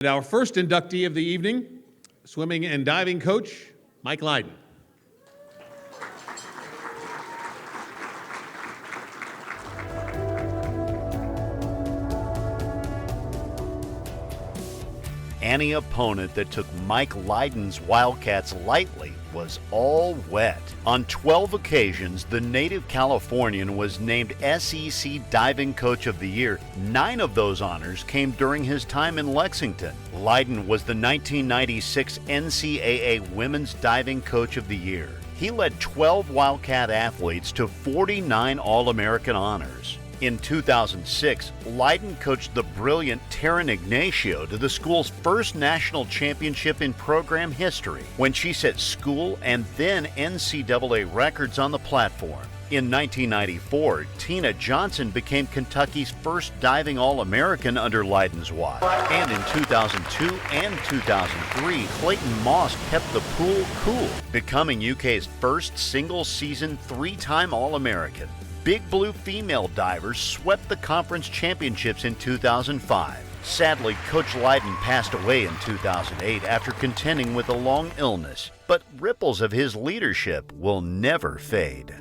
Our first inductee of the evening, swimming and diving coach, Mike Lyden. Any opponent that took Mike Lyden's Wildcats lightly was all wet. On 12 occasions, the native Californian was named SEC Diving Coach of the Year. 9 of those honors came during his time in Lexington. Lyden was the 1996 NCAA Women's Diving Coach of the Year. He led 12 Wildcat athletes to 49 All-American honors. In 2006, Lyden coached the brilliant Taryn Ignacio to the school's first national championship in program history when she set school and then NCAA records on the platform. In 1994, Tina Johnson became Kentucky's first diving All-American under Lyden's watch. And in 2002 and 2003, Clayton Moss kept the pool cool, becoming UK's first single-season 3-time All-American. Big Blue female divers swept the conference championships in 2005. Sadly, Coach Lyden passed away in 2008 after contending with a long illness, but ripples of his leadership will never fade.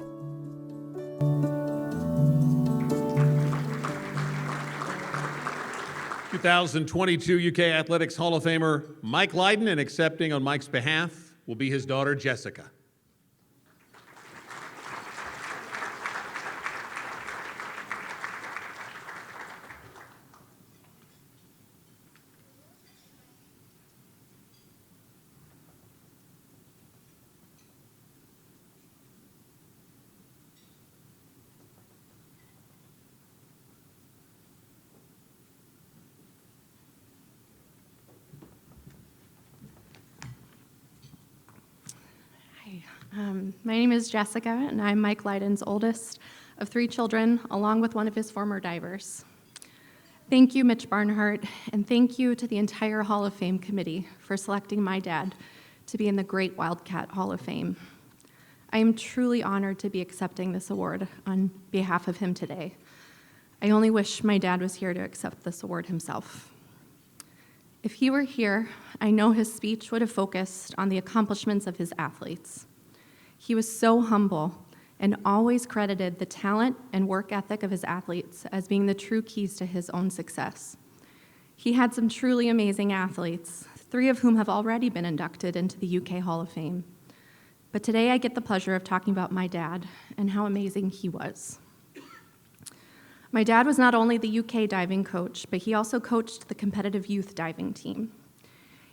"2022 UK Athletics Hall of Famer Mike Lyden, and accepting on Mike's behalf will be his daughter, Jessica. My name is Jessica, and I'm Mike Lyden's oldest of 3 children, along with one of his former divers. Thank you, Mitch Barnhart, and thank you to the entire Hall of Fame committee for selecting my dad to be in the Great Wildcat Hall of Fame. I am truly honored to be accepting this award on behalf of him today. I only wish my dad was here to accept this award himself. If he were here, I know his speech would have focused on the accomplishments of his athletes. He was so humble and always credited the talent and work ethic of his athletes as being the true keys to his own success. He had some truly amazing athletes, 3 of whom have already been inducted into the UK Hall of Fame. But today I get the pleasure of talking about my dad and how amazing he was. My dad was not only the UK diving coach, but he also coached the competitive youth diving team.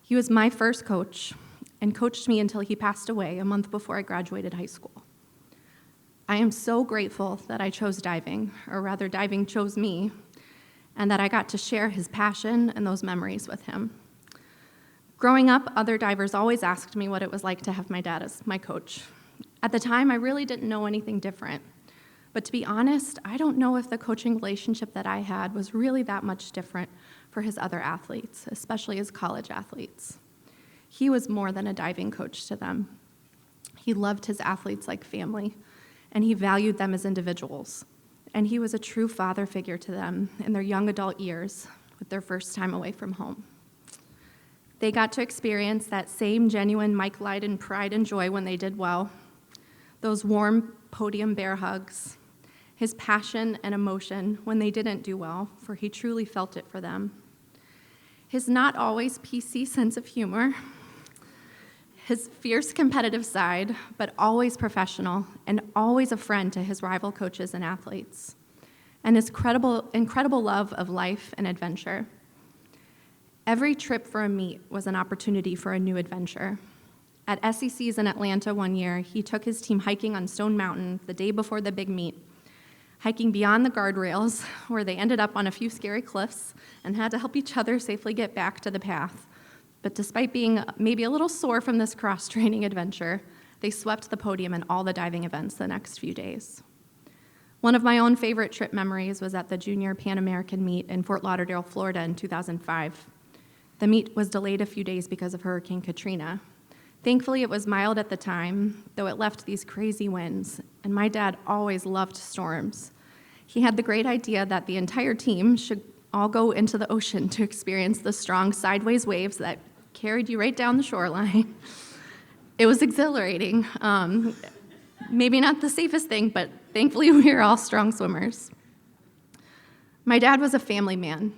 He was my first coach and coached me until he passed away a month before I graduated high school. I am so grateful that I chose diving, or rather diving chose me, and that I got to share his passion and those memories with him. Growing up, other divers always asked me what it was like to have my dad as my coach. At the time, I really didn't know anything different. But to be honest, I don't know if the coaching relationship that I had was really that much different for his other athletes, especially his college athletes. He was more than a diving coach to them. He loved his athletes like family, and he valued them as individuals. And he was a true father figure to them in their young adult years with their first time away from home. They got to experience that same genuine Mike Lyden pride and joy when they did well, those warm podium bear hugs, his passion and emotion when they didn't do well, for he truly felt it for them. His not always PC sense of humor, his fierce competitive side, but always professional and always a friend to his rival coaches and athletes, and his incredible love of life and adventure. Every trip for a meet was an opportunity for a new adventure. At SEC's in Atlanta one year, he took his team hiking on Stone Mountain the day before the big meet, hiking beyond the guardrails, where they ended up on a few scary cliffs and had to help each other safely get back to the path. But despite being maybe a little sore from this cross-training adventure, they swept the podium in all the diving events the next few days. One of my own favorite trip memories was at the Junior Pan American meet in Fort Lauderdale, Florida in 2005. The meet was delayed a few days because of Hurricane Katrina. Thankfully, it was mild at the time, though it left these crazy winds, and my dad always loved storms. He had the great idea that the entire team should all go into the ocean to experience the strong sideways waves that carried you right down the shoreline. It was exhilarating. Maybe not the safest thing, but thankfully we are all strong swimmers. My dad was a family man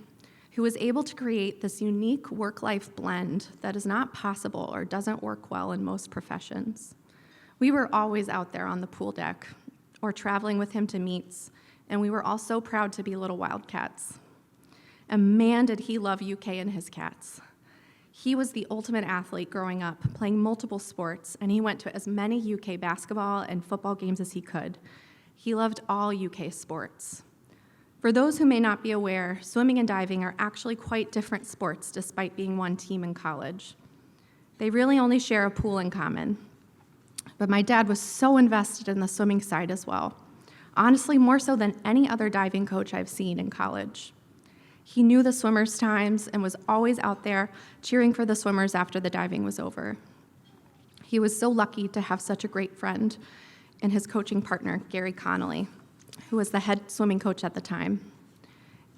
who was able to create this unique work-life blend that is not possible or doesn't work well in most professions. We were always out there on the pool deck or traveling with him to meets, and we were all so proud to be little wildcats. And man, did he love UK and his cats. He was the ultimate athlete growing up, playing multiple sports, and he went to as many UK basketball and football games as he could. He loved all UK sports. For those who may not be aware, swimming and diving are actually quite different sports despite being one team in college. They really only share a pool in common. But my dad was so invested in the swimming side as well. Honestly, more so than any other diving coach I've seen in college. He knew the swimmers' times and was always out there cheering for the swimmers after the diving was over. He was so lucky to have such a great friend and his coaching partner, Gary Connolly, who was the head swimming coach at the time.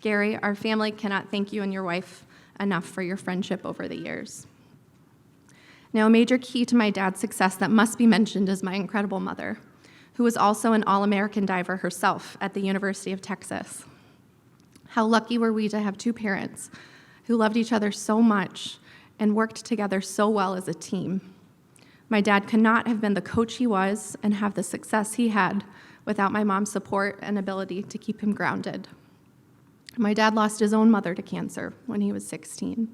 Gary, our family cannot thank you and your wife enough for your friendship over the years. Now, a major key to my dad's success that must be mentioned is my incredible mother, who was also an All-American diver herself at the University of Texas. How lucky were we to have two parents who loved each other so much and worked together so well as a team. My dad could not have been the coach he was and have the success he had without my mom's support and ability to keep him grounded. My dad lost his own mother to cancer when he was 16.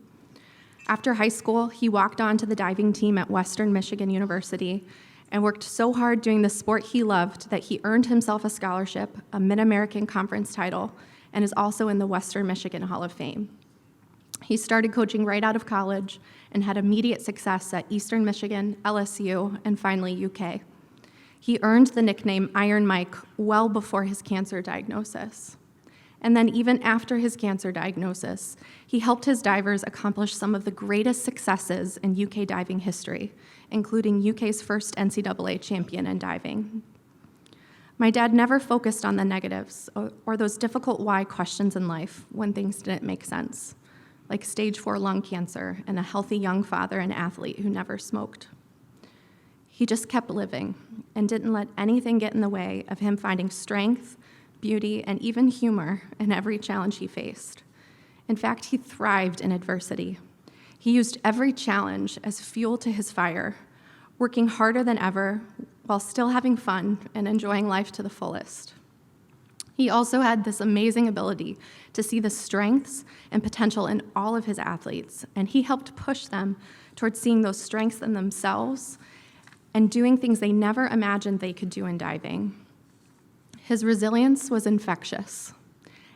After high school, he walked on to the diving team at Western Michigan University and worked so hard doing the sport he loved that he earned himself a scholarship, a Mid-American Conference title, and is also in the Western Michigan Hall of Fame. He started coaching right out of college and had immediate success at Eastern Michigan, LSU, and finally UK. He earned the nickname Iron Mike well before his cancer diagnosis. And then even after his cancer diagnosis, he helped his divers accomplish some of the greatest successes in UK diving history, including UK's first NCAA champion in diving. My dad never focused on the negatives or those difficult why questions in life when things didn't make sense, like stage 4 lung cancer and a healthy young father and athlete who never smoked. He just kept living and didn't let anything get in the way of him finding strength, beauty, and even humor in every challenge he faced. In fact, he thrived in adversity. He used every challenge as fuel to his fire, working harder than ever while still having fun and enjoying life to the fullest. He also had this amazing ability to see the strengths and potential in all of his athletes, and he helped push them towards seeing those strengths in themselves and doing things they never imagined they could do in diving. His resilience was infectious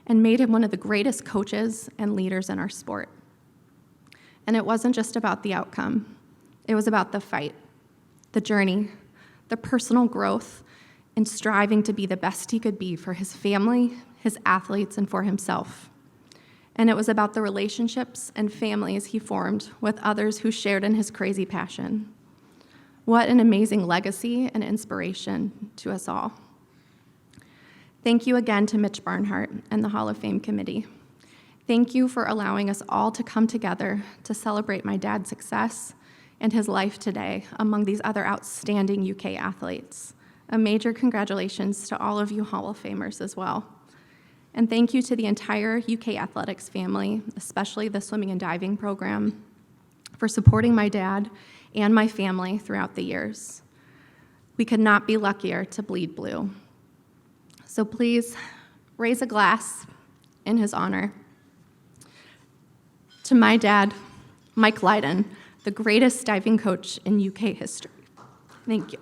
and made him one of the greatest coaches and leaders in our sport. And it wasn't just about the outcome. It was about the fight, the journey, the personal growth, and striving to be the best he could be for his family, his athletes, and for himself. And it was about the relationships and families he formed with others who shared in his crazy passion. What an amazing legacy and inspiration to us all. Thank you again to Mitch Barnhart and the Hall of Fame committee. Thank you for allowing us all to come together to celebrate my dad's success and his life today among these other outstanding UK athletes. A major congratulations to all of you Hall of Famers as well. And thank you to the entire UK athletics family, especially the swimming and diving program, for supporting my dad and my family throughout the years. We could not be luckier to bleed blue. So please raise a glass in his honor to my dad, Mike Lyden, the greatest diving coach in UK history. Thank you.